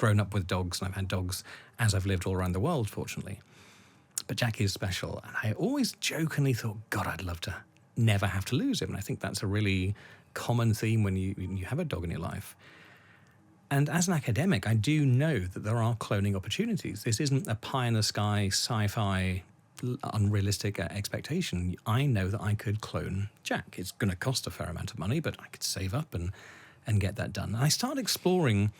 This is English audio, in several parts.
grown up with dogs, and I've had dogs as I've lived all around the world, fortunately. But Jack is special, and I always jokingly thought, God, I'd love to never have to lose him. And I think that's a really common theme when you have a dog in your life. And as an academic, I do know that there are cloning opportunities. This isn't a pie-in-the-sky, sci-fi, unrealistic expectation. I know that I could clone Jack. It's going to cost a fair amount of money, but I could save up and get that done. And I started exploring,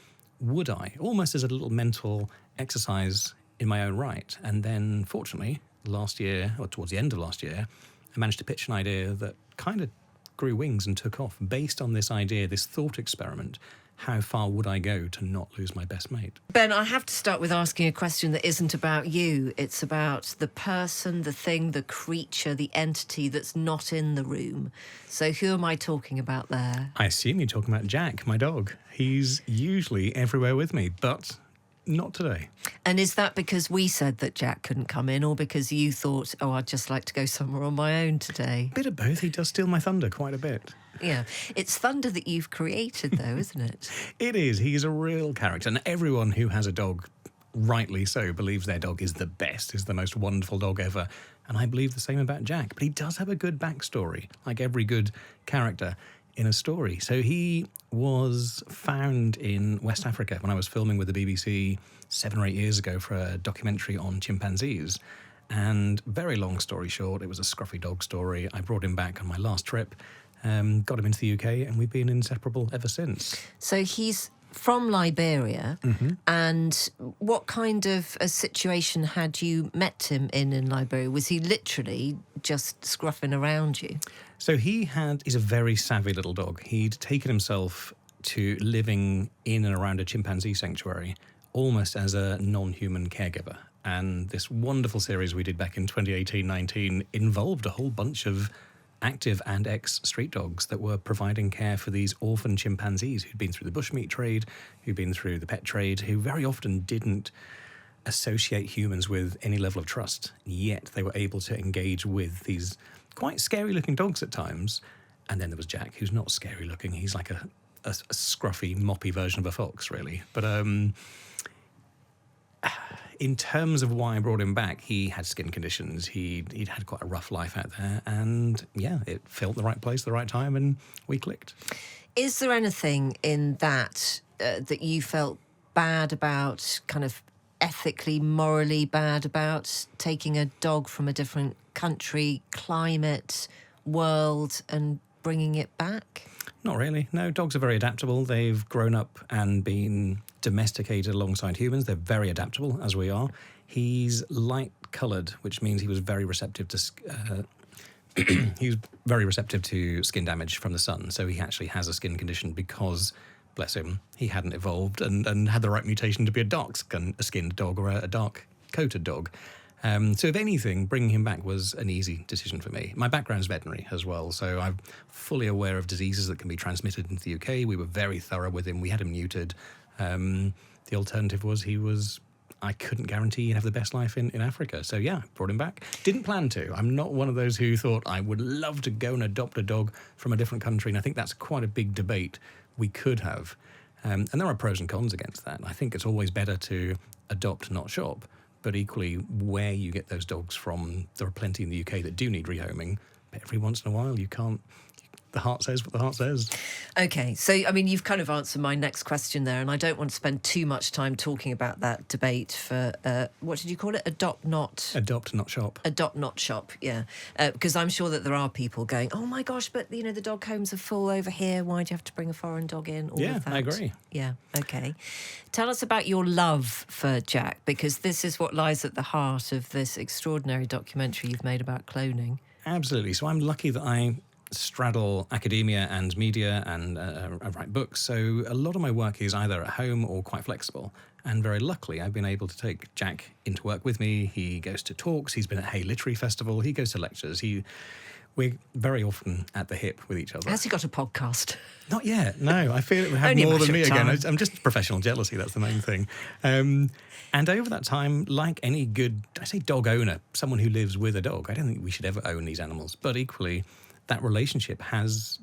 would I, almost as a little mental exercise in my own right. And then, fortunately, last year, or towards the end of last year, I managed to pitch an idea that kind of grew wings and took off based on this idea, this thought experiment. How far would I go to not lose my best mate? Ben, I have to start with asking a question that isn't about you. It's about the person, the thing, the creature, the entity that's not in the room. So who am I talking about there? I assume you're talking about Jack, my dog. He's usually everywhere with me, but not today. And is that because we said that Jack couldn't come in, or because you thought, oh, I'd just like to go somewhere on my own today? Bit of both. He does steal my thunder quite a bit. Yeah. It's thunder that you've created, though, isn't it? It is. He's a real character. And everyone who has a dog, rightly so, believes their dog is the best, is the most wonderful dog ever. And I believe the same about Jack. But he does have a good backstory, like every good character in a story. So he was found in West Africa when I was filming with the BBC 7 or 8 years ago for a documentary on chimpanzees. And very long story short, it was a scruffy dog story. I brought him back on my last trip, got him into the UK, and we've been inseparable ever since. So he's from Liberia, and what kind of a situation had you met him in Liberia? Was he literally just scruffing around you? So he's a very savvy little dog. He'd taken himself to living in and around a chimpanzee sanctuary, almost as a non-human caregiver. And this wonderful series we did back in 2018-19 involved a whole bunch of active and ex-street dogs that were providing care for these orphan chimpanzees who'd been through the bushmeat trade, who'd been through the pet trade, who very often didn't associate humans with any level of trust, yet they were able to engage with these quite scary-looking dogs at times. And then there was Jack, who's not scary-looking. He's like a scruffy, moppy version of a fox, really. But in terms of why I brought him back, he had skin conditions. He'd had quite a rough life out there. And, yeah, it felt the right place at the right time, and we clicked. Is there anything in that that you felt bad about, kind of ethically, morally bad about, taking a dog from a different country, climate, world, and bringing it back? Not really. No, dogs are very adaptable. They've grown up and been domesticated alongside humans. They're very adaptable, as we are. He's light-coloured, which means he was very receptive to skin damage from the sun. So he actually has a skin condition because, bless him, he hadn't evolved and had the right mutation to be a dark-skinned dog or a dark-coated dog. So if anything, bringing him back was an easy decision for me. My background's veterinary as well, so I'm fully aware of diseases that can be transmitted into the UK. We were very thorough with him. We had him neutered. The alternative was I couldn't guarantee he'd have the best life in Africa. So yeah, brought him back. Didn't plan to. I'm not one of those who thought I would love to go and adopt a dog from a different country, and I think that's quite a big debate we could have. And there are pros and cons against that. I think it's always better to adopt, not shop. But equally, where you get those dogs from, there are plenty in the UK that do need rehoming. But every once in a while, you can't. The heart says what the heart says. Okay, so, I mean, you've kind of answered my next question there, and I don't want to spend too much time talking about that debate for, what did you call it? Adopt, not shop. Adopt, not shop, yeah. Because I'm sure that there are people going, oh my gosh, but, the dog homes are full over here. Why do you have to bring a foreign dog in? All of that. I agree. Yeah, okay. Tell us about your love for Jack, because this is what lies at the heart of this extraordinary documentary you've made about cloning. Absolutely. So I'm lucky that I straddle academia and media and I write books. So a lot of my work is either at home or quite flexible. And very luckily, I've been able to take Jack into work with me. He goes to talks. He's been at Hay Literary Festival. He goes to lectures. We're very often at the hip with each other. Has he got a podcast? Not yet, no. I feel it would have more than me again. I'm just professional jealousy, that's the main thing. And over that time, like any good, I say dog owner, someone who lives with a dog, I don't think we should ever own these animals. But equally, that relationship has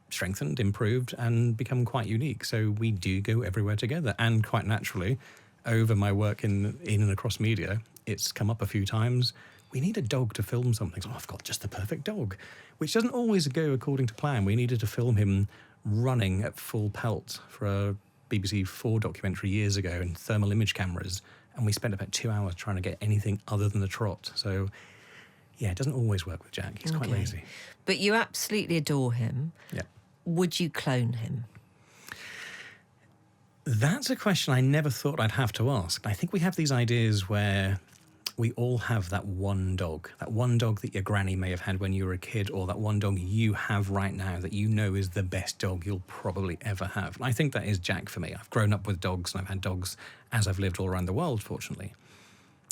strengthened, improved, and become quite unique. So we do go everywhere together. And quite naturally, over my work in and across media, it's come up a few times. We need a dog to film something. So I've got just the perfect dog, which doesn't always go according to plan. We needed to film him running at full pelt for a BBC 4 documentary years ago in thermal image cameras. And we spent about 2 hours trying to get anything other than the trot. So yeah, it doesn't always work with Jack. He's quite lazy. But you absolutely adore him. Yeah. Would you clone him? That's a question I never thought I'd have to ask. I think we have these ideas where we all have that one dog that your granny may have had when you were a kid, or that one dog you have right now that you know is the best dog you'll probably ever have. And I think that is Jack for me. I've grown up with dogs and I've had dogs as I've lived all around the world, fortunately.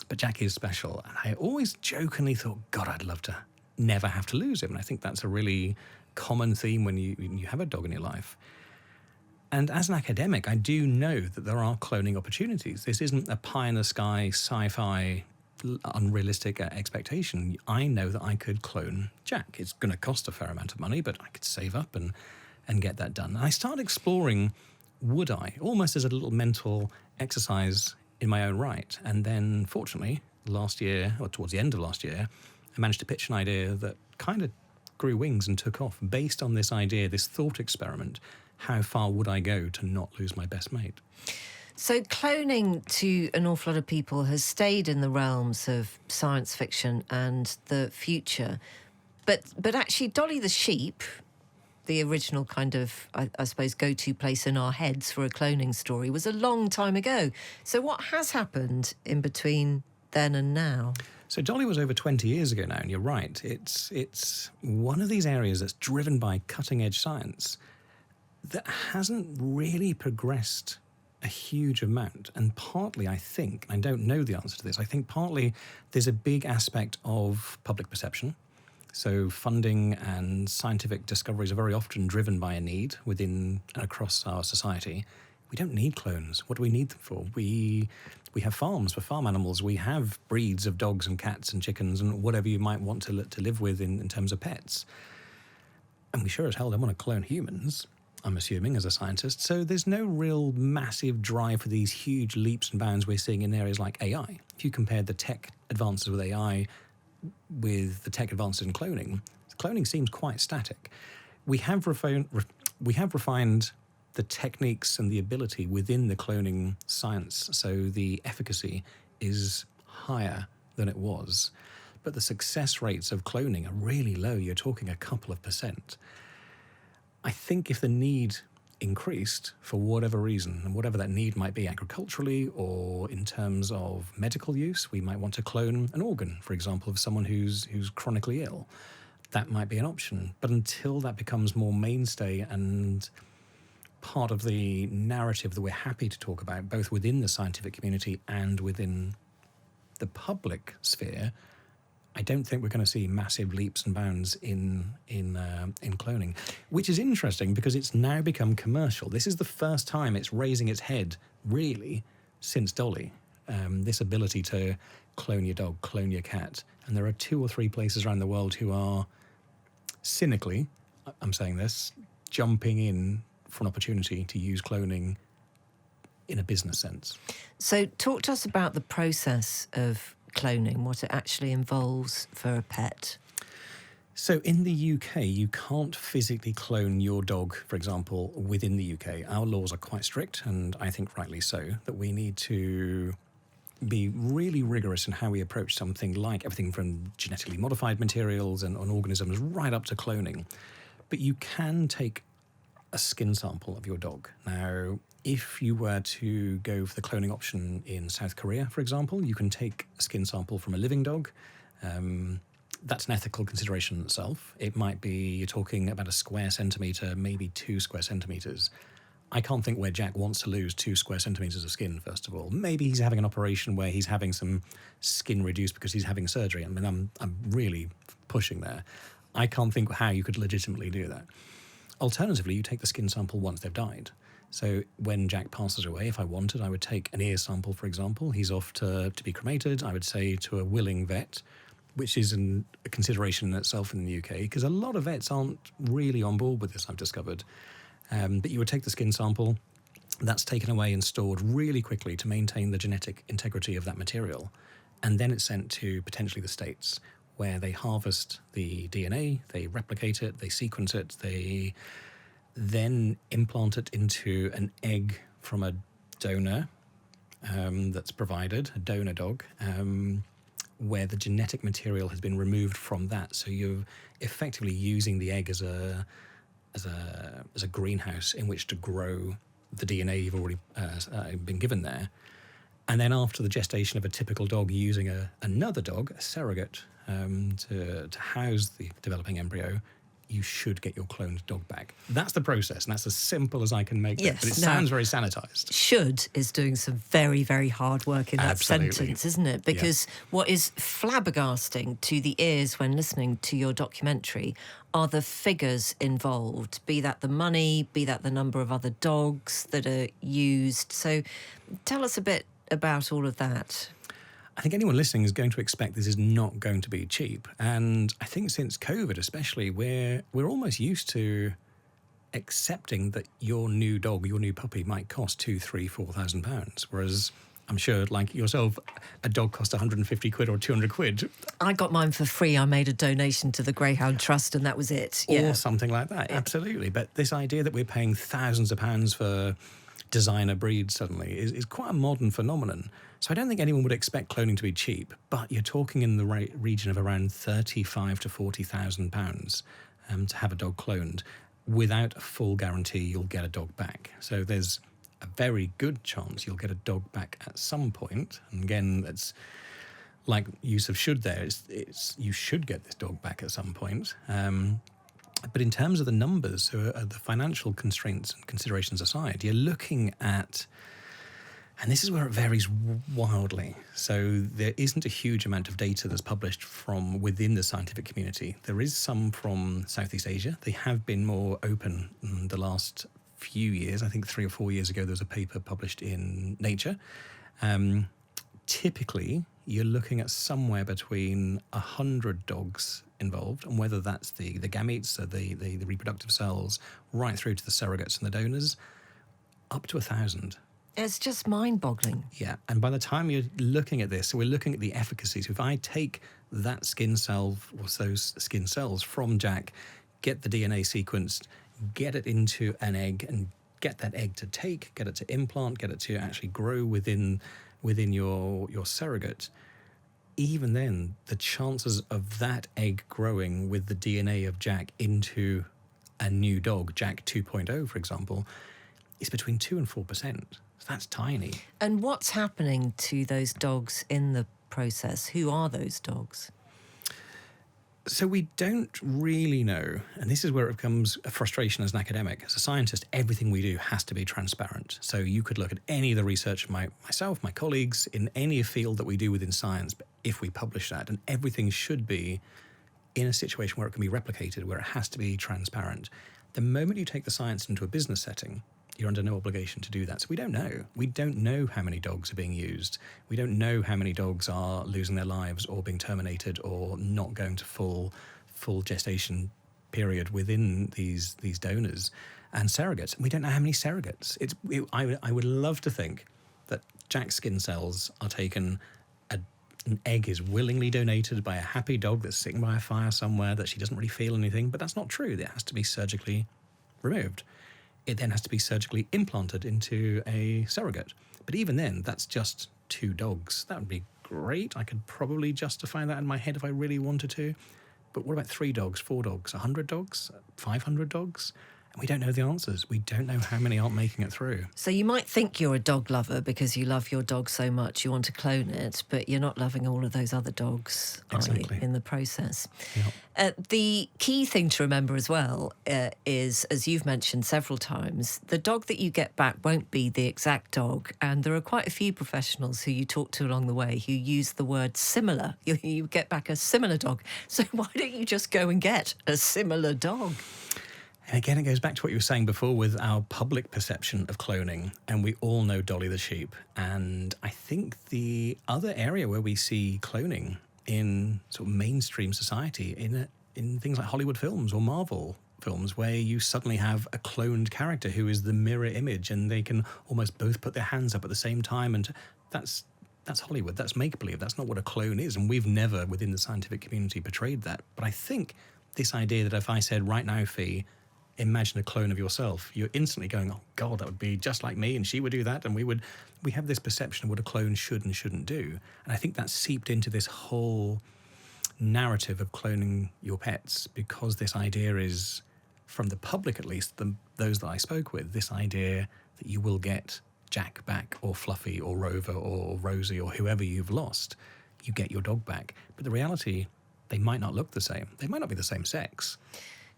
But Jack is special. And I always jokingly thought, God, I'd love to never have to lose him. And I think that's a really common theme when you have a dog in your life. And as an academic, I do know that there are cloning opportunities. This isn't a pie-in-the-sky, sci-fi, unrealistic expectation. I know that I could clone Jack. It's going to cost a fair amount of money, but I could save up and get that done. And I started exploring, would I, almost as a little mental exercise in my own right. And then, fortunately, last year, or towards the end of last year, I managed to pitch an idea that kind of grew wings and took off based on this idea, this thought experiment. How far would I go to not lose my best mate? So cloning to an awful lot of people has stayed in the realms of science fiction and the future. But actually, Dolly the sheep, the original kind of, I suppose, go-to place in our heads for a cloning story, was a long time ago. So what has happened in between then and now? So Dolly was over 20 years ago now, and you're right. It's one of these areas that's driven by cutting-edge science that hasn't really progressed a huge amount. And partly, I think, I don't know the answer to this, I think partly there's a big aspect of public perception. So funding and scientific discoveries are very often driven by a need within and across our society. We don't need clones. What do we need them for? We have farms for farm animals. We have breeds of dogs and cats and chickens and whatever you might want to live with in terms of pets. And we sure as hell don't want to clone humans, I'm assuming, as a scientist. So there's no real massive drive for these huge leaps and bounds we're seeing in areas like AI. If you compare the tech advances with AI with the tech advances in cloning seems quite static. We have refined the techniques and the ability within the cloning science, so the efficacy is higher than it was. But the success rates of cloning are really low. You're talking a couple of %. I think if the need increased for whatever reason, and whatever that need might be agriculturally or in terms of medical use, we might want to clone an organ, for example, of someone who's chronically ill. That might be an option. But until that becomes more mainstay and part of the narrative that we're happy to talk about, both within the scientific community and within the public sphere, I don't think we're going to see massive leaps and bounds in cloning, which is interesting because it's now become commercial. This is the first time it's raising its head, really, since Dolly. This ability to clone your dog, clone your cat. And there are 2 or 3 places around the world who are cynically, I'm saying this, jumping in for an opportunity to use cloning in a business sense. So talk to us about the process of cloning, what it actually involves for a pet. So in the UK, you can't physically clone your dog, for example, within the UK. Our laws are quite strict, and I think rightly so, that we need to be really rigorous in how we approach something like everything from genetically modified materials and organisms right up to cloning. But you can take a skin sample of your dog. Now, if you were to go for the cloning option in South Korea, for example, you can take a skin sample from a living dog. That's an ethical consideration in itself. It might be, you're talking about a square centimetre, maybe 2 square centimetres. I can't think where Jack wants to lose 2 square centimetres of skin, first of all. Maybe he's having an operation where he's having some skin reduced because he's having surgery. I mean, I'm really pushing there. I can't think how you could legitimately do that. Alternatively, you take the skin sample once they've died. So when Jack passes away, if I wanted, I would take an ear sample, for example. He's off to be cremated. I would say to a willing vet, which is a consideration in itself in the UK, because a lot of vets aren't really on board with this, I've discovered. But you would take the skin sample, that's taken away and stored really quickly to maintain the genetic integrity of that material. And then it's sent to potentially the States, where they harvest the DNA, they replicate it, they sequence it, they then implant it into an egg from a donor that's provided, a donor dog, where the genetic material has been removed from that. So you're effectively using the egg as a greenhouse in which to grow the DNA you've already been given there. And then after the gestation of a typical dog, using another dog, a surrogate, to house the developing embryo, you should get your cloned dog back. That's the process, and that's as simple as I can make it. But it sounds very sanitized. Should is doing some very, very hard work in that sentence, isn't it? Because what is flabbergasting to the ears when listening to your documentary are the figures involved, be that the money, be that the number of other dogs that are used. So tell us a bit about all of that. I think anyone listening is going to expect this is not going to be cheap. And I think since COVID especially, we're almost used to accepting that your new dog, your new puppy might cost £2,000, £3,000, £4,000. Whereas I'm sure, like yourself, a dog costs 150 quid or 200 quid. I got mine for free. I made a donation to the Greyhound Trust and that was it. Or something like that, absolutely. But this idea that we're paying thousands of pounds for designer breeds suddenly is quite a modern phenomenon. So I don't think anyone would expect cloning to be cheap, but you're talking in the region of around £35,000 to £40,000 to have a dog cloned. Without a full guarantee, you'll get a dog back. So there's a very good chance you'll get a dog back at some point. And again, that's like use of should there. It's you should get this dog back at some point. But in terms of the numbers, the financial constraints and considerations aside, you're looking at, and this is where it varies wildly. So there isn't a huge amount of data that's published from within the scientific community. There is some from Southeast Asia. They have been more open in the last few years. I think 3 or 4 years ago, there was a paper published in Nature. Typically, you're looking at somewhere between 100 dogs involved, and whether that's the gametes, so the reproductive cells, right through to the surrogates and the donors, up to 1,000. It's just mind-boggling. Yeah, and by the time you're looking at this, so we're looking at the efficacy. So if I take that skin cell, or those skin cells from Jack, get the DNA sequenced, get it into an egg, and get that egg to take, get it to implant, get it to actually grow within your surrogate, even then, the chances of that egg growing with the DNA of Jack into a new dog, Jack 2.0, for example, is between 2 and 4%. That's tiny. And what's happening to those dogs in the process? Who are those dogs? So we don't really know, and this is where it becomes a frustration as an academic. As a scientist, everything we do has to be transparent. So you could look at any of the research, myself, my colleagues, in any field that we do within science, but if we publish that, and everything should be in a situation where it can be replicated, where it has to be transparent. The moment you take the science into a business setting, you're under no obligation to do that. So we don't know. We don't know how many dogs are being used. We don't know how many dogs are losing their lives or being terminated or not going to full gestation period within these donors and surrogates. We don't know how many surrogates. I would love to think that Jack's skin cells are taken, an egg is willingly donated by a happy dog that's sitting by a fire somewhere that she doesn't really feel anything, but that's not true. It has to be surgically removed. It then has to be surgically implanted into a surrogate. But even then, that's just 2 dogs. That would be great. I could probably justify that in my head if I really wanted to. But what about 3 dogs, 4 dogs, 100 dogs, 500 dogs? And we don't know the answers. We don't know how many aren't making it through. So you might think you're a dog lover because you love your dog so much, you want to clone it, but you're not loving all of those other dogs in the process. Yep. The key thing to remember as well is, as you've mentioned several times, the dog that you get back won't be the exact dog. And there are quite a few professionals who you talk to along the way who use the word similar. You get back a similar dog. So why don't you just go and get a similar dog? And again, it goes back to what you were saying before with our public perception of cloning. And we all know Dolly the sheep. And I think the other area where we see cloning in sort of mainstream society, in things like Hollywood films or Marvel films, where you suddenly have a cloned character who is the mirror image, and they can almost both put their hands up at the same time. And that's Hollywood. That's make-believe. That's not what a clone is. And we've never, within the scientific community, portrayed that. But I think this idea that if I said, right now, Fee, imagine a clone of yourself, you're instantly going, oh, God, that would be just like me, and she would do that, and we have this perception of what a clone should and shouldn't do. And I think that's seeped into this whole narrative of cloning your pets, because this idea is, from the public at least, those that I spoke with, this idea that you will get Jack back, or Fluffy, or Rover, or Rosie, or whoever you've lost, you get your dog back. But the reality, they might not look the same. They might not be the same sex.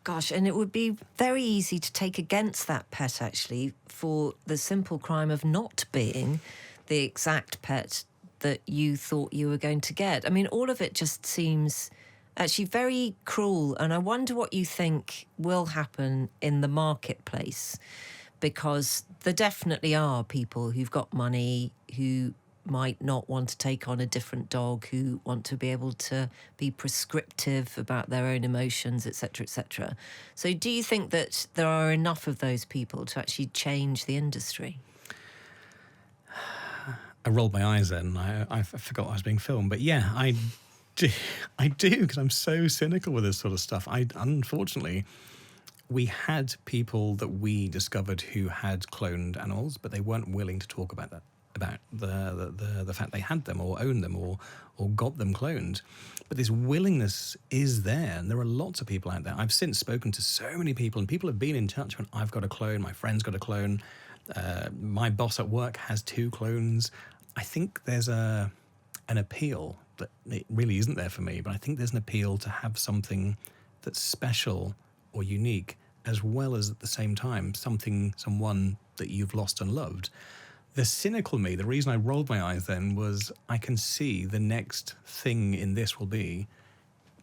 Gosh, and it would be very easy to take against that pet, actually, for the simple crime of not being the exact pet that you thought you were going to get. I mean, all of it just seems actually very cruel, and I wonder what you think will happen in the marketplace, because there definitely are people who've got money who might not want to take on a different dog, who want to be able to be prescriptive about their own emotions, etc., etc. So do you think that there are enough of those people to actually change the industry? I rolled my eyes then. I forgot I was being filmed. But yeah, I do, because I'm so cynical with this sort of stuff. Unfortunately, we had people that we discovered who had cloned animals, but they weren't willing to talk about that, about the fact they had them or owned them or got them cloned. But this willingness is there, and there are lots of people out there. I've since spoken to so many people, and people have been in touch when I've got a clone, my friend's got a clone, my boss at work has 2 clones. I think there's an appeal that it really isn't there for me, but I think there's an appeal to have something that's special or unique, as well as at the same time someone that you've lost and loved. The cynical me, the reason I rolled my eyes then, was I can see the next thing in this will be,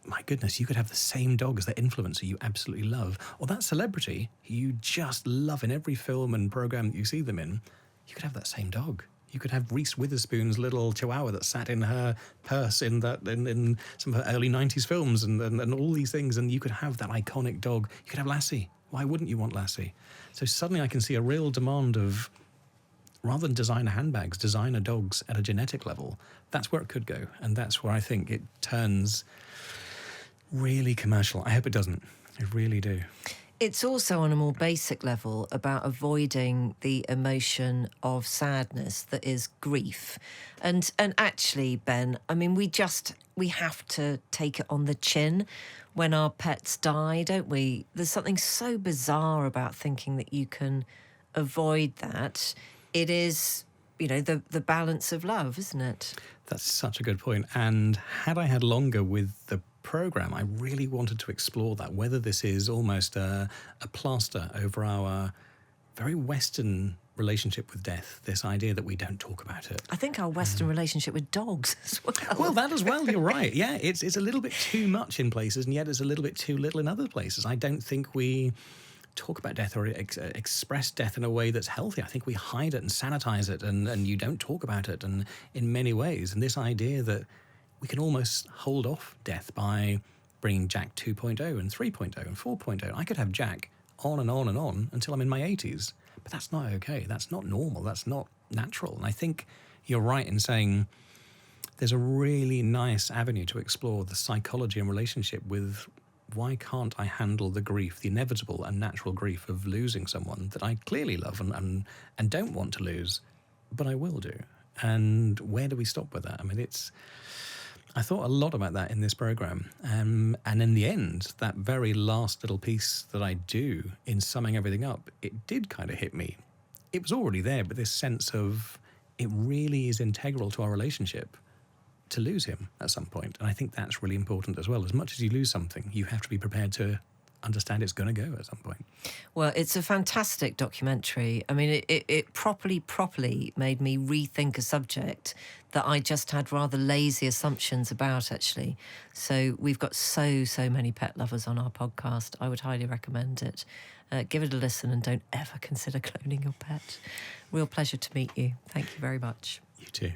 my goodness, you could have the same dog as that influencer you absolutely love, or that celebrity you just love in every film and program that you see them in. You could have that same dog. You could have Reese Witherspoon's little chihuahua that sat in her purse in some of her early 90s films and all these things, and you could have that iconic dog. You could have Lassie. Why wouldn't you want Lassie? So suddenly I can see a real demand of, rather than designer handbags, designer dogs at a genetic level. That's where it could go, and that's where I think it turns really commercial. I hope it doesn't. I really do. It's also on a more basic level about avoiding the emotion of sadness that is grief. And actually, Ben, I mean, we have to take it on the chin when our pets die, don't we? There's something so bizarre about thinking that you can avoid that. It is, the balance of love, isn't it? That's such a good point. And had I had longer with the program, I really wanted to explore that, whether this is almost a plaster over our very Western relationship with death, this idea that we don't talk about it. I think our Western relationship with dogs as well. Well, that as well, you're right. Yeah, it's a little bit too much in places, and yet it's a little bit too little in other places. I don't think we talk about death or express death in a way that's healthy. I think we hide it and sanitize it, and you don't talk about it, and in many ways. And this idea that we can almost hold off death by bringing Jack 2.0 and 3.0 and 4.0. I could have Jack on and on and on until I'm in my 80s. But that's not okay. That's not normal. That's not natural. And I think you're right in saying there's a really nice avenue to explore the psychology and relationship with, why can't I handle the grief, the inevitable and natural grief of losing someone that I clearly love and don't want to lose, but I will do. And where do we stop with that? I mean, I thought a lot about that in this program. And in the end, that very last little piece that I do in summing everything up, it did kind of hit me. It was already there, but this sense of it really is integral to our relationship to lose him at some point. And I think that's really important as well. As much as you lose something, you have to be prepared to understand it's going to go at some point. Well, it's a fantastic documentary. I mean, it properly made me rethink a subject that I just had rather lazy assumptions about, actually. So we've got so many pet lovers on our podcast. I would highly recommend it. Give it a listen and don't ever consider cloning your pet. Real pleasure to meet you. Thank you very much. You too.